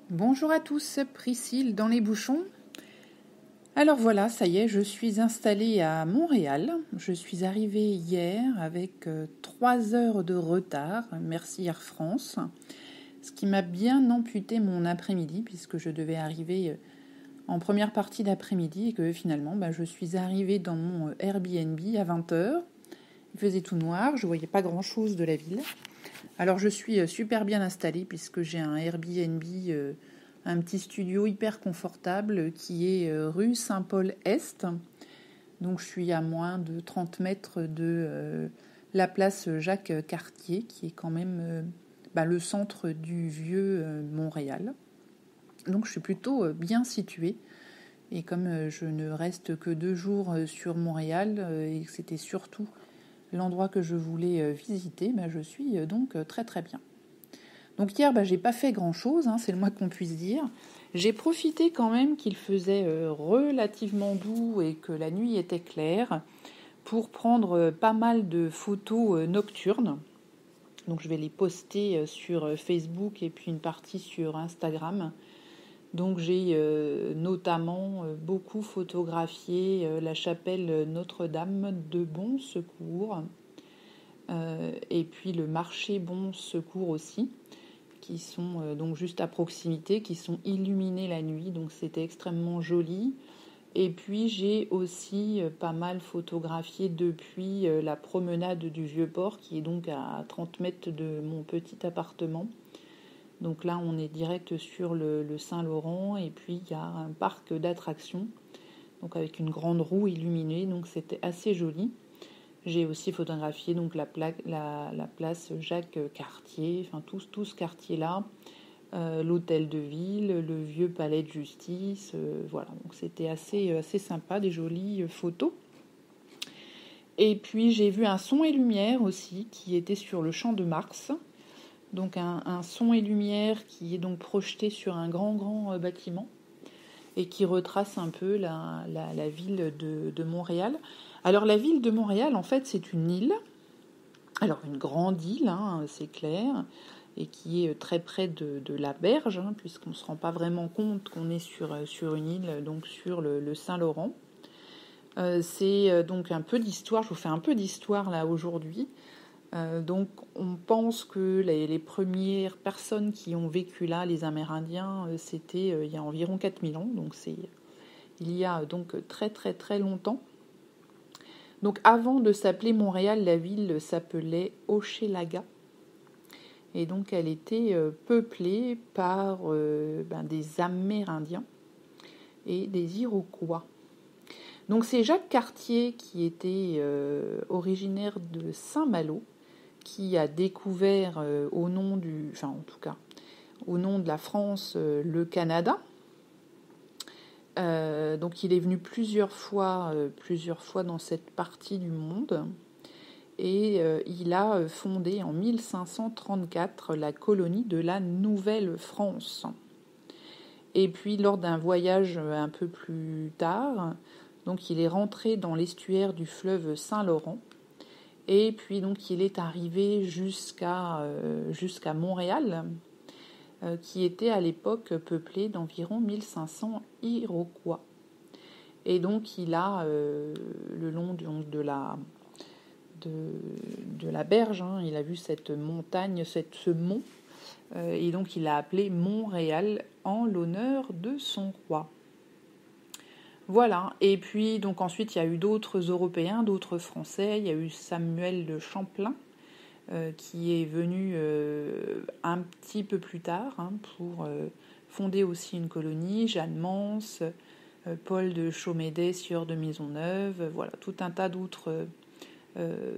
Bonjour à tous, Priscille dans les bouchons. Alors voilà, ça y est, je suis installée à Montréal. Je suis arrivée hier avec 3 heures de retard, merci Air France, ce qui m'a bien amputé mon après-midi puisque je devais arriver en première partie d'après-midi et que finalement je suis arrivée dans mon Airbnb à 20h. Il faisait tout noir, je ne voyais pas grand-chose de la ville. Alors je suis super bien installée puisque j'ai un Airbnb, un petit studio hyper confortable qui est rue Saint-Paul-Est. Donc je suis à moins de 30 mètres de la place Jacques-Cartier qui est quand même le centre du vieux Montréal. Donc je suis plutôt bien située. Et comme je ne reste que 2 jours sur Montréal et que c'était surtout l'endroit que je voulais visiter, je suis donc très très bien. Donc hier, j'ai pas fait grand-chose, c'est le moins qu'on puisse dire. J'ai profité quand même qu'il faisait relativement doux et que la nuit était claire pour prendre pas mal de photos nocturnes. Donc je vais les poster sur Facebook et puis une partie sur Instagram. Donc j'ai notamment beaucoup photographié la chapelle Notre-Dame de Bon Secours et puis le marché Bon Secours aussi, qui sont donc juste à proximité, qui sont illuminés la nuit, donc c'était extrêmement joli. Et puis j'ai aussi pas mal photographié depuis la promenade du Vieux-Port, qui est donc à 30 mètres de mon petit appartement. Donc là, on est direct sur le Saint-Laurent, et puis il y a un parc d'attractions, donc avec une grande roue illuminée, donc c'était assez joli. J'ai aussi photographié donc la place Jacques-Cartier, enfin tout ce quartier-là, l'hôtel de ville, le vieux palais de justice, voilà. Donc c'était assez sympa, des jolies photos. Et puis j'ai vu un son et lumière aussi qui était sur le Champ de Mars. Donc un son et lumière qui est donc projeté sur un grand bâtiment et qui retrace un peu la ville de Montréal. Alors la ville de Montréal, en fait, c'est une île, alors une grande île, c'est clair, et qui est très près de la berge, puisqu'on ne se rend pas vraiment compte qu'on est sur une île, donc sur le Saint-Laurent. C'est donc un peu d'histoire, je vous fais un peu d'histoire là aujourd'hui. Donc on pense que les premières personnes qui ont vécu là, les Amérindiens, c'était il y a environ 4000 ans, donc il y a donc très très très longtemps. Donc avant de s'appeler Montréal, la ville s'appelait Hochelaga. Et donc elle était peuplée par des Amérindiens et des Iroquois. Donc c'est Jacques Cartier qui était originaire de Saint-Malo, qui a découvert au nom de la France, le Canada. Donc il est venu plusieurs fois dans cette partie du monde et il a fondé en 1534 la colonie de la Nouvelle-France. Et puis lors d'un voyage un peu plus tard, donc il est rentré dans l'estuaire du fleuve Saint-Laurent et puis donc il est arrivé jusqu'à Montréal, qui était à l'époque peuplé d'environ 1500 Iroquois. Et donc il a, le long de la berge, il a vu cette montagne, ce mont, et donc il l'a appelé Montréal en l'honneur de son roi. Voilà, et puis donc ensuite il y a eu d'autres Européens, d'autres Français, il y a eu Samuel de Champlain, qui est venu un petit peu plus tard pour fonder aussi une colonie, Jeanne Mance, Paul de Chaumédé, sieur de Maisonneuve, voilà, tout un tas d'autres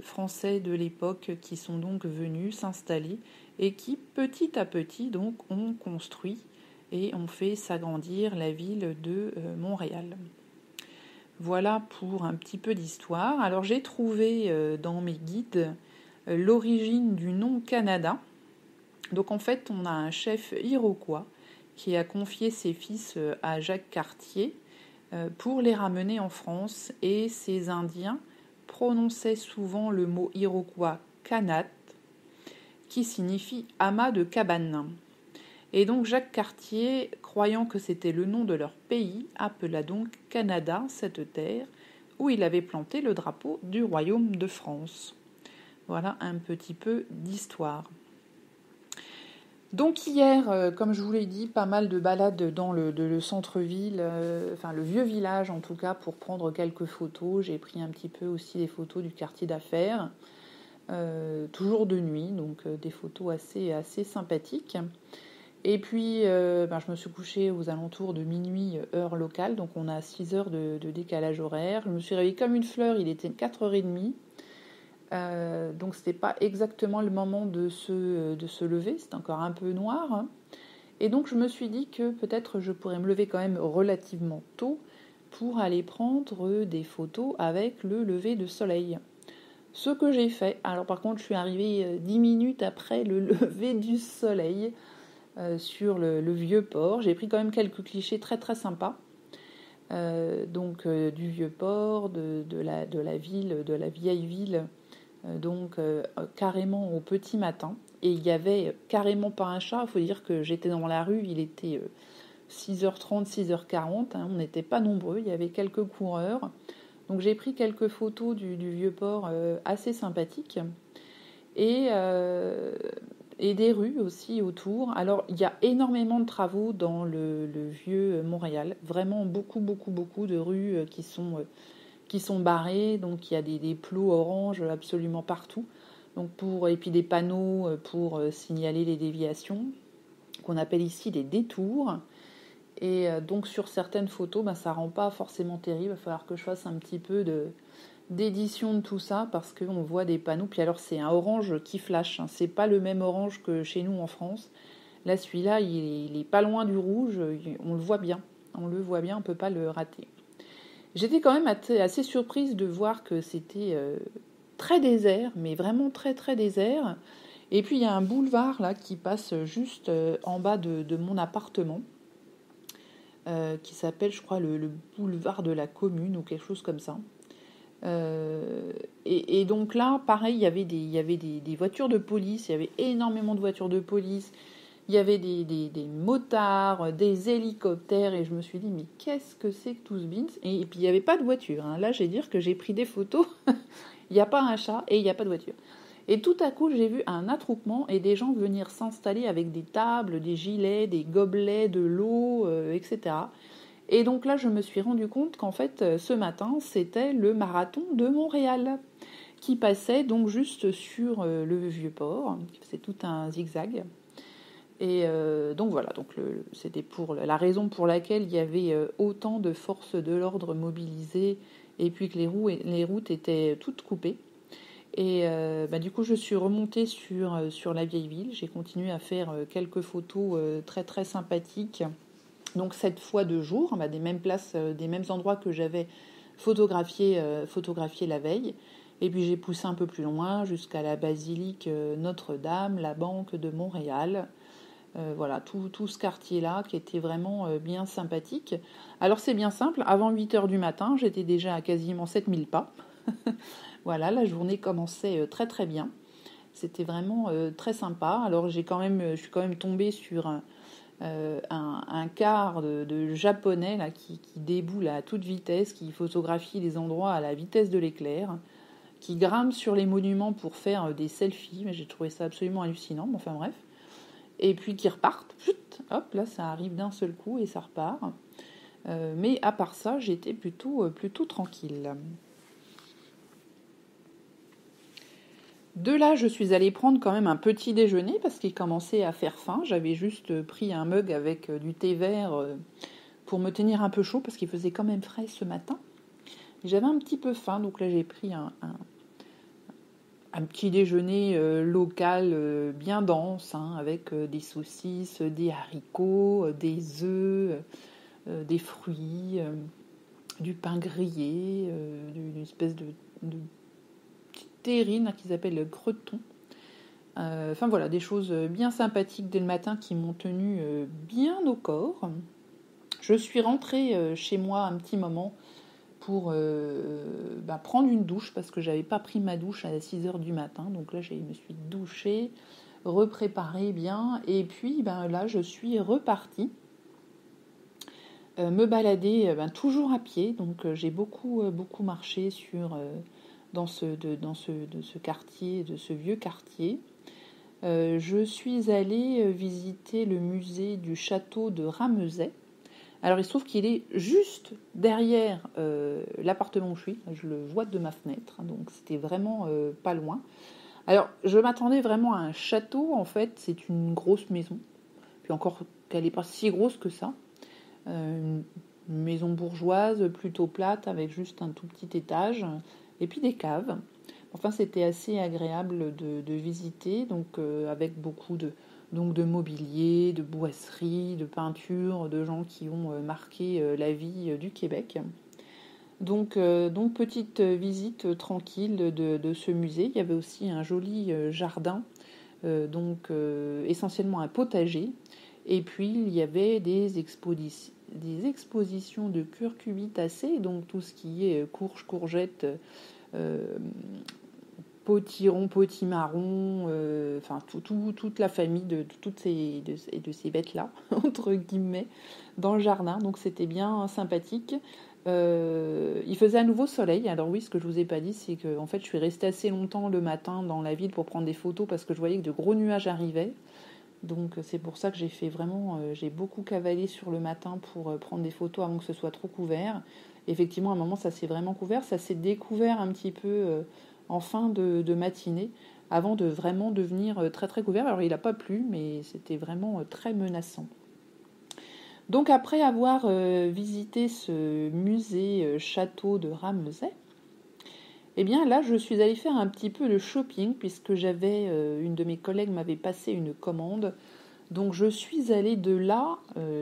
Français de l'époque qui sont donc venus s'installer et qui petit à petit donc ont construit et ont fait s'agrandir la ville de Montréal. Voilà pour un petit peu d'histoire. Alors j'ai trouvé dans mes guides l'origine du nom Canada. Donc en fait, on a un chef iroquois qui a confié ses fils à Jacques Cartier pour les ramener en France, et ces Indiens prononçaient souvent le mot iroquois Kanat, qui signifie amas de cabane. Et donc Jacques Cartier, croyant que c'était le nom de leur pays, appela donc Canada cette terre où il avait planté le drapeau du royaume de France. Voilà un petit peu d'histoire. Donc hier, comme je vous l'ai dit, pas mal de balades dans le centre-ville, enfin le vieux village en tout cas, pour prendre quelques photos. J'ai pris un petit peu aussi des photos du quartier d'affaires, toujours de nuit, donc des photos assez sympathiques. Et puis je me suis couchée aux alentours de minuit, heure locale, donc on a 6 heures de décalage horaire. Je me suis réveillée comme une fleur, il était 4h30. Donc c'était pas exactement le moment de se lever, c'était encore un peu noir, hein. Et donc je me suis dit que peut-être je pourrais me lever quand même relativement tôt pour aller prendre des photos avec le lever de soleil. Ce que j'ai fait. Alors par contre je suis arrivée 10 minutes après le lever du soleil sur le vieux port. J'ai pris quand même quelques clichés très très sympas. Du vieux port, de la ville, de la vieille ville. Carrément au petit matin. Et il y avait carrément pas un chat. Il faut dire que j'étais dans la rue, il était 6h30, 6h40. On n'était pas nombreux, il y avait quelques coureurs. Donc j'ai pris quelques photos du vieux port assez sympathiques. Et des rues aussi autour. Alors il y a énormément de travaux dans le vieux Montréal. Vraiment beaucoup de rues qui sont barrés, donc il y a des plots orange absolument partout. Et puis des panneaux pour signaler les déviations, qu'on appelle ici des détours. Et donc sur certaines photos, ça rend pas forcément terrible. Il va falloir que je fasse un petit peu d'édition de tout ça, parce qu'on voit des panneaux. Puis alors c'est un orange qui flash, hein. C'est pas le même orange que chez nous en France. Là celui-là, il est pas loin du rouge, on le voit bien. On ne peut pas le rater. J'étais quand même assez surprise de voir que c'était très désert, mais vraiment très très désert. Et puis il y a un boulevard là qui passe juste en bas de mon appartement, qui s'appelle, je crois, le boulevard de la Commune ou quelque chose comme ça. Et donc là, pareil, il y avait des voitures de police, il y avait énormément de voitures de police. Il y avait des motards, des hélicoptères, et je me suis dit, mais qu'est-ce que c'est que tout ce bins? Et puis il n'y avait pas de voiture, hein. Là, j'ai dire que j'ai pris des photos, il n'y a pas un chat et il n'y a pas de voiture. Et tout à coup, j'ai vu un attroupement et des gens venir s'installer avec des tables, des gilets, des gobelets, de l'eau, etc. Et donc là, je me suis rendu compte qu'en fait, ce matin, c'était le marathon de Montréal qui passait donc juste sur le Vieux-Port. C'est tout un zigzag. Et donc voilà, c'était pour la raison pour laquelle il y avait autant de forces de l'ordre mobilisées et puis que les routes étaient toutes coupées. Et du coup, je suis remontée sur la vieille ville. J'ai continué à faire quelques photos très très sympathiques. Donc cette fois de jour, des mêmes places, des mêmes endroits que j'avais photographié la veille. Et puis j'ai poussé un peu plus loin jusqu'à la basilique Notre-Dame, la Banque de Montréal. Voilà, tout ce quartier-là qui était vraiment bien sympathique. Alors c'est bien simple, avant 8h du matin, j'étais déjà à quasiment 7000 pas. Voilà, la journée commençait très très bien. C'était vraiment très sympa. Alors je suis quand même tombée sur un car de japonais là, qui déboule à toute vitesse, qui photographie les endroits à la vitesse de l'éclair, qui grimpe sur les monuments pour faire des selfies. Mais j'ai trouvé ça absolument hallucinant, enfin bref. Et puis qui repartent, hop, là ça arrive d'un seul coup et ça repart. Mais à part ça, j'étais plutôt tranquille. De là, je suis allée prendre quand même un petit déjeuner parce qu'il commençait à faire faim. J'avais juste pris un mug avec du thé vert pour me tenir un peu chaud parce qu'il faisait quand même frais ce matin. J'avais un petit peu faim, donc là j'ai pris un petit déjeuner local bien dense, hein, avec des saucisses, des haricots, des œufs, des fruits, du pain grillé, d'une espèce de petite terrine qu'ils appellent le creton. Enfin voilà, des choses bien sympathiques dès le matin qui m'ont tenu bien au corps. Je suis rentrée chez moi un petit moment pour prendre une douche parce que j'avais pas pris ma douche à 6h du matin. Donc là, je me suis douchée, repréparé bien. Et puis là, je suis repartie me balader toujours à pied. Donc j'ai beaucoup marché dans ce quartier, de ce vieux quartier. Je suis allée visiter le musée du château de Ramezay. Alors il se trouve qu'il est juste derrière l'appartement où je suis. Je le vois de ma fenêtre, hein, donc c'était vraiment pas loin. Alors je m'attendais vraiment à un château. En fait, c'est une grosse maison. Puis encore qu'elle n'est pas si grosse que ça. Une maison bourgeoise, plutôt plate, avec juste un tout petit étage. Et puis des caves. Enfin, c'était assez agréable de visiter, donc avec beaucoup de mobilier, de boiseries, de peintures, de gens qui ont marqué la vie du Québec. Donc petite visite tranquille de ce musée. Il y avait aussi un joli jardin, essentiellement un potager. Et puis il y avait des expositions de curcubitacées, donc tout ce qui est courge, courgette, potiron, potimarron, enfin toute la famille de ces bêtes-là, entre guillemets, dans le jardin. Donc c'était bien sympathique. Il faisait à nouveau soleil. Alors oui, ce que je vous ai pas dit, c'est que en fait, je suis restée assez longtemps le matin dans la ville pour prendre des photos parce que je voyais que de gros nuages arrivaient. Donc c'est pour ça que j'ai beaucoup cavalé sur le matin pour prendre des photos avant que ce soit trop couvert. Effectivement, à un moment, ça s'est vraiment couvert. Ça s'est découvert un petit peu en fin de matinée, avant de vraiment devenir très très couvert. Alors il n'a pas plu, mais c'était vraiment très menaçant. Donc après avoir visité ce musée château de Ramezay, eh bien là je suis allée faire un petit peu de shopping puisque une de mes collègues m'avait passé une commande. Donc je suis allée de là,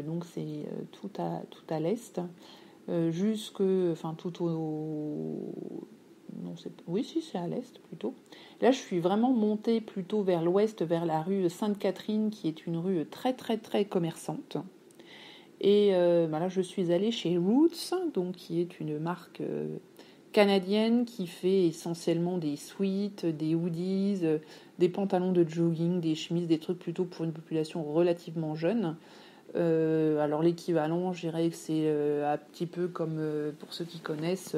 donc c'est tout à l'est, tout au... Non, oui, si, c'est à l'est plutôt. Là, je suis vraiment montée plutôt vers l'ouest, vers la rue Sainte-Catherine, qui est une rue très, très, très commerçante. Et là, je suis allée chez Roots, donc, qui est une marque canadienne qui fait essentiellement des sweats, des hoodies, des pantalons de jogging, des chemises, des trucs plutôt pour une population relativement jeune. Alors l'équivalent, je dirais que c'est un petit peu comme, pour ceux qui connaissent,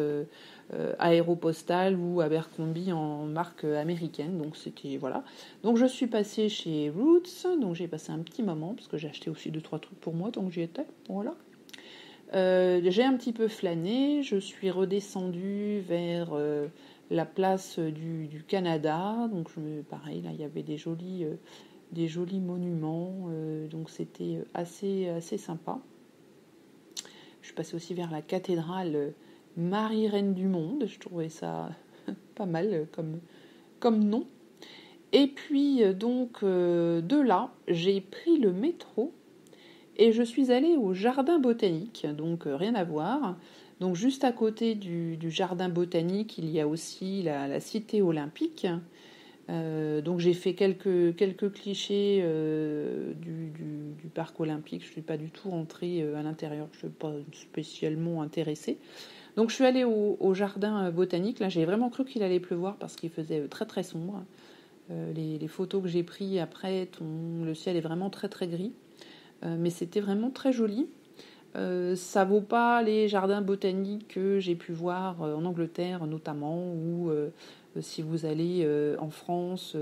Aéropostale ou Abercrombie en marque américaine. Donc c'était, voilà. Donc je suis passée chez Roots, donc j'ai passé un petit moment, parce que j'ai acheté aussi 2-3 trucs pour moi, donc j'y étais, voilà. J'ai un petit peu flâné, je suis redescendue vers la place du Canada, donc pareil, là il y avait des jolis monuments, donc c'était assez sympa. Je suis passée aussi vers la cathédrale Marie-Reine du Monde, je trouvais ça pas mal comme nom. Et puis de là, j'ai pris le métro et je suis allée au jardin botanique, donc rien à voir. Donc juste à côté du jardin botanique, il y a aussi la cité olympique. Donc j'ai fait quelques clichés du parc olympique. Je ne suis pas du tout rentrée à l'intérieur, je ne suis pas spécialement intéressée. Donc je suis allée au jardin botanique. Là j'ai vraiment cru qu'il allait pleuvoir parce qu'il faisait très très sombre. Les photos que j'ai prises après, le ciel est vraiment très très gris. Mais c'était vraiment très joli. Ça vaut pas les jardins botaniques que j'ai pu voir en Angleterre notamment, ou si vous allez en France,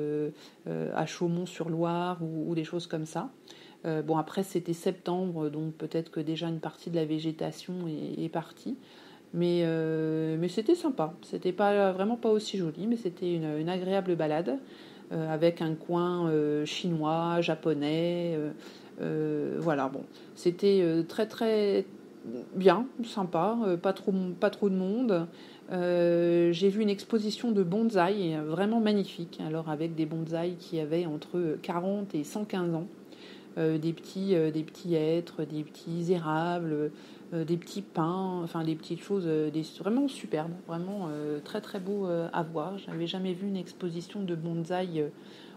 à Chaumont-sur-Loire ou des choses comme ça. Bon, après c'était septembre, donc peut-être que déjà une partie de la végétation est partie. Mais c'était sympa. C'était vraiment pas aussi joli, mais c'était une agréable balade avec un coin chinois, japonais. Voilà, bon, c'était très très bien, sympa, pas trop de monde. J'ai vu une exposition de bonsaï vraiment magnifique, alors avec des bonsaïs qui avaient entre 40 et 115 ans. Des petits hêtres, des petits érables, des petits pins, enfin des petites choses vraiment superbes, vraiment très très beau à voir. J'avais jamais vu une exposition de bonsaï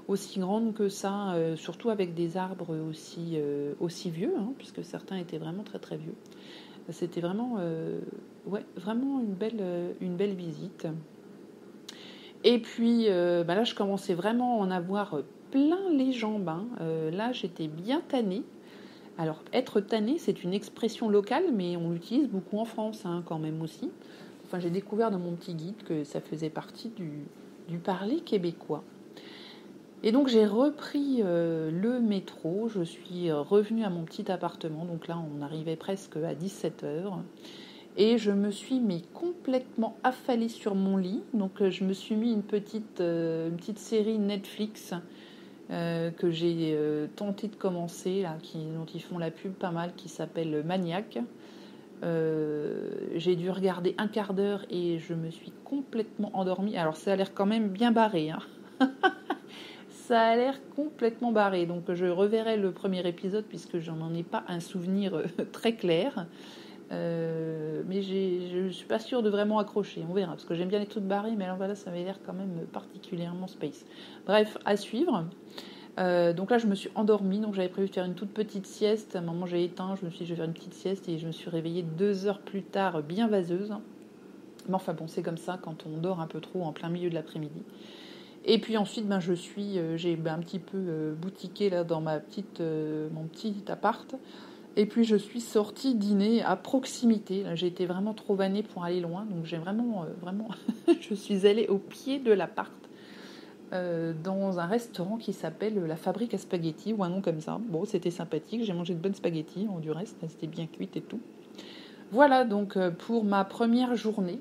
aussi grande que ça, surtout avec des arbres aussi vieux, hein, puisque certains étaient vraiment très très vieux. C'était vraiment, vraiment une belle visite. Et puis là, je commençais vraiment à en avoir plein les jambes. Là, j'étais bien tannée. Alors, être tannée, c'est une expression locale, mais on l'utilise beaucoup en France quand même aussi. Enfin, j'ai découvert dans mon petit guide que ça faisait partie du parler québécois. Et donc, j'ai repris le métro. Je suis revenue à mon petit appartement. Donc là, on arrivait presque à 17h. Et je me suis complètement affalée sur mon lit. Donc, je me suis mis une petite série Netflix que j'ai tenté de commencer, là, dont ils font la pub pas mal, qui s'appelle Maniac. J'ai dû regarder un quart d'heure et je me suis complètement endormie. Alors ça a l'air quand même bien barré. Ça a l'air complètement barré. Donc je reverrai le premier épisode puisque j'en ai pas un souvenir très clair. Mais je suis pas sûre de vraiment accrocher. On verra parce que j'aime bien les trucs barrés, mais alors voilà, ça avait l'air quand même particulièrement space. Bref, à suivre. Donc là, je me suis endormie. Donc j'avais prévu de faire une toute petite sieste. À un moment, j'ai éteint. Je me suis dit, je vais faire une petite sieste et je me suis réveillée 2 heures plus tard, bien vaseuse. Mais enfin bon, c'est comme ça quand on dort un peu trop en plein milieu de l'après-midi. Et puis ensuite, j'ai un petit peu boutiqué là dans mon petit appart. Et puis je suis sortie dîner à proximité. Là, j'ai été vraiment trop vannée pour aller loin. Donc j'ai vraiment, je suis allée au pied de l'appart. Dans un restaurant qui s'appelle La Fabrique à Spaghetti, ou un nom comme ça. Bon, c'était sympathique, j'ai mangé de bonnes spaghettis, du reste, c'était bien cuite et tout. Voilà donc pour ma première journée.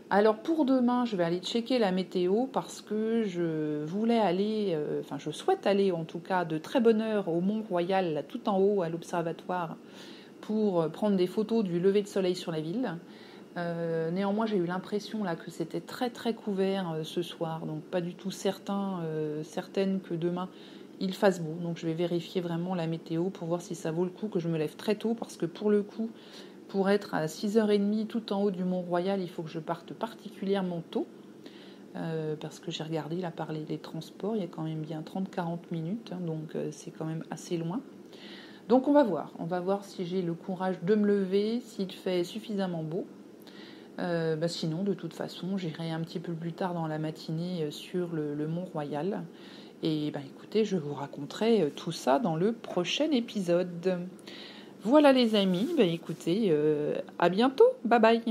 Alors pour demain, je vais aller checker la météo parce que je voulais aller, je souhaite aller en tout cas de très bonne heure au Mont-Royal, là, tout en haut à l'observatoire, pour prendre des photos du lever de soleil sur la ville. Néanmoins, j'ai eu l'impression là que c'était très très couvert ce soir, donc pas du tout certaine que demain il fasse beau. Donc je vais vérifier vraiment la météo pour voir si ça vaut le coup que je me lève très tôt, parce que pour le coup, pour être à 6h30 tout en haut du Mont-Royal, il faut que je parte particulièrement tôt, parce que j'ai regardé là par les transports, il y a quand même bien 30-40 minutes, donc c'est quand même assez loin. Donc on va voir si j'ai le courage de me lever, s'il fait suffisamment beau. Sinon, de toute façon, j'irai un petit peu plus tard dans la matinée sur le Mont-Royal. Et écoutez, je vous raconterai tout ça dans le prochain épisode. Voilà les amis, écoutez, à bientôt, bye bye.